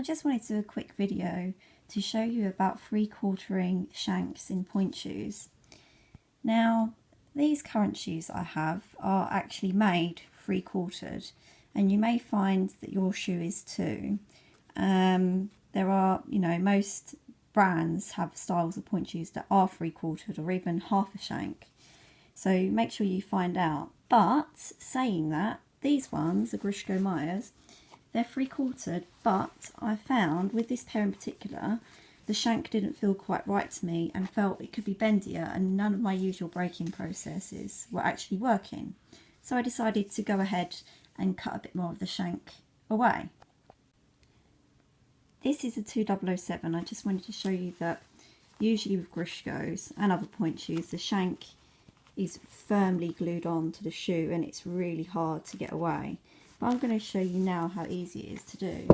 I just wanted to do a quick video to show you about 3/4ing shanks in pointe shoes. Now, these current shoes I have are actually made 3/4, and you may find that your shoe is too. There are, most brands have styles of pointe shoes that are 3/4 or even half a shank. So make sure you find out. But saying that, these ones, the Grishko Myers, they're 3/4, but I found with this pair in particular, the shank didn't feel quite right to me and felt it could be bendier, and none of my usual breaking processes were actually working. So I decided to go ahead and cut a bit more of the shank away. This is a 2007. I just wanted to show you that usually with Grishkos and other pointe shoes, the shank is firmly glued on to the shoe and it's really hard to get away. But I'm going to show you now how easy it is to do.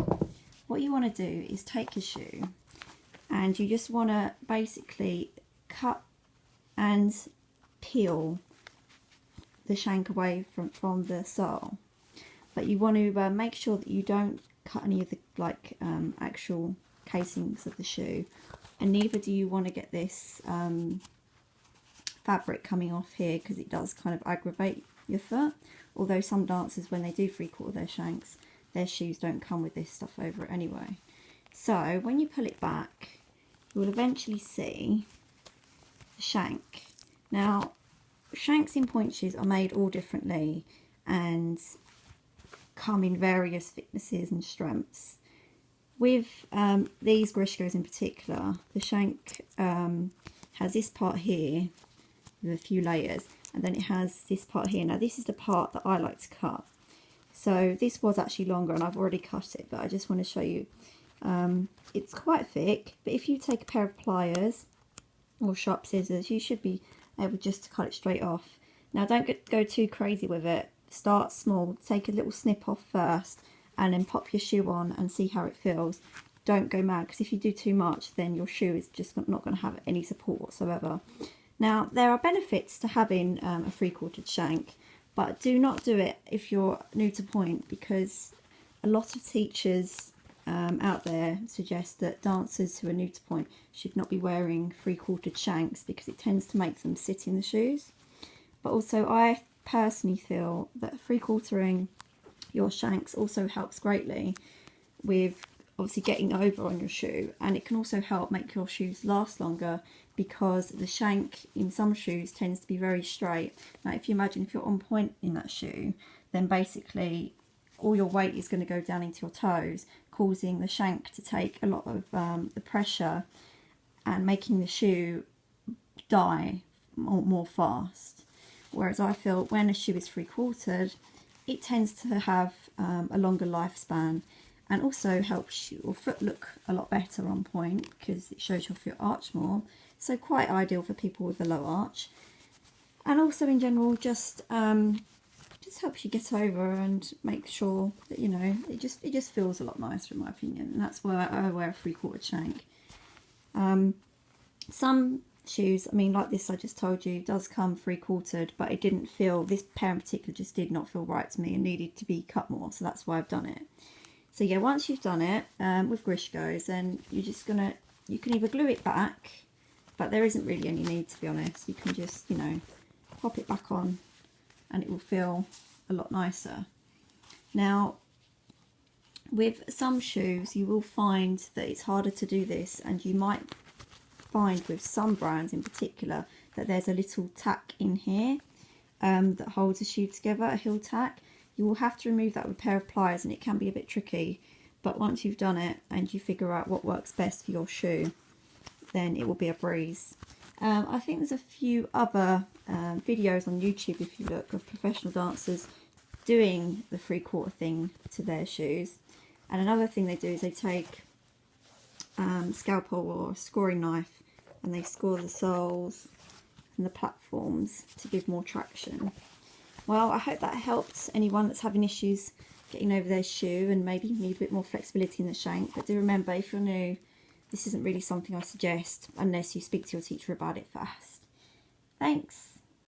What you want to do is take your shoe and you just want to basically cut and peel the shank away from the sole. But you want to make sure that you don't cut any of the actual casings of the shoe, and neither do you want to get this fabric coming off here, because it does kind of aggravate your foot. Although some dancers, when they do 3/4 their shanks, their shoes don't come with this stuff over it anyway. So when you pull it back, you will eventually see the shank. Now, shanks in pointe shoes are made all differently and come in various thicknesses and strengths. With these Grishkos in particular, the shank has this part here with a few layers, and then it has this part here. Now this is the part that I like to cut. So this was actually longer and I've already cut it, but I just want to show you. It's quite thick, but if you take a pair of pliers or sharp scissors, you should be able just to cut it straight off. Now don't go too crazy with it. Start small, take a little snip off first, and then pop your shoe on and see how it feels. Don't go mad, because if you do too much, then your shoe is just not going to have any support whatsoever. Now, there are benefits to having a 3/4 shank, but do not do it if you're new to pointe, because a lot of teachers out there suggest that dancers who are new to pointe should not be wearing 3/4 shanks because it tends to make them sit in the shoes. But also, I personally feel that 3/4ing your shanks also helps greatly with obviously getting over on your shoe, and it can also help make your shoes last longer, because the shank in some shoes tends to be very straight. Now if you imagine if you're on pointe in that shoe, then basically all your weight is going to go down into your toes, causing the shank to take a lot of the pressure and making the shoe die more fast. Whereas I feel when a shoe is 3/4, it tends to have a longer lifespan, and also helps your foot look a lot better on pointe because it shows your foot arch more. So quite ideal for people with a low arch, and also in general just helps you get over and make sure that it just feels a lot nicer in my opinion, and that's why I wear a 3/4 shank. Some shoes, like this I just told you, does come 3/4, but it didn't feel, this pair in particular just did not feel right to me and needed to be cut more, so that's why I've done it. So yeah, once you've done it with Grishkos, then you can either glue it back, but there isn't really any need, to be honest. You can just pop it back on and it will feel a lot nicer. Now with some shoes you will find that it's harder to do this, and you might find with some brands in particular that there's a little tack in here that holds the shoe together, a heel tack. You will have to remove that with a pair of pliers, and it can be a bit tricky, but once you've done it and you figure out what works best for your shoe, then it will be a breeze. I think there's a few other videos on YouTube, if you look, of professional dancers doing the 3/4 thing to their shoes. And another thing they do is they take scalpel or a scoring knife and they score the soles and the platforms to give more traction. Well, I hope that helped anyone that's having issues getting over their shoe and maybe need a bit more flexibility in the shank. But do remember, if you're new, this isn't really something I suggest unless you speak to your teacher about it first. Thanks.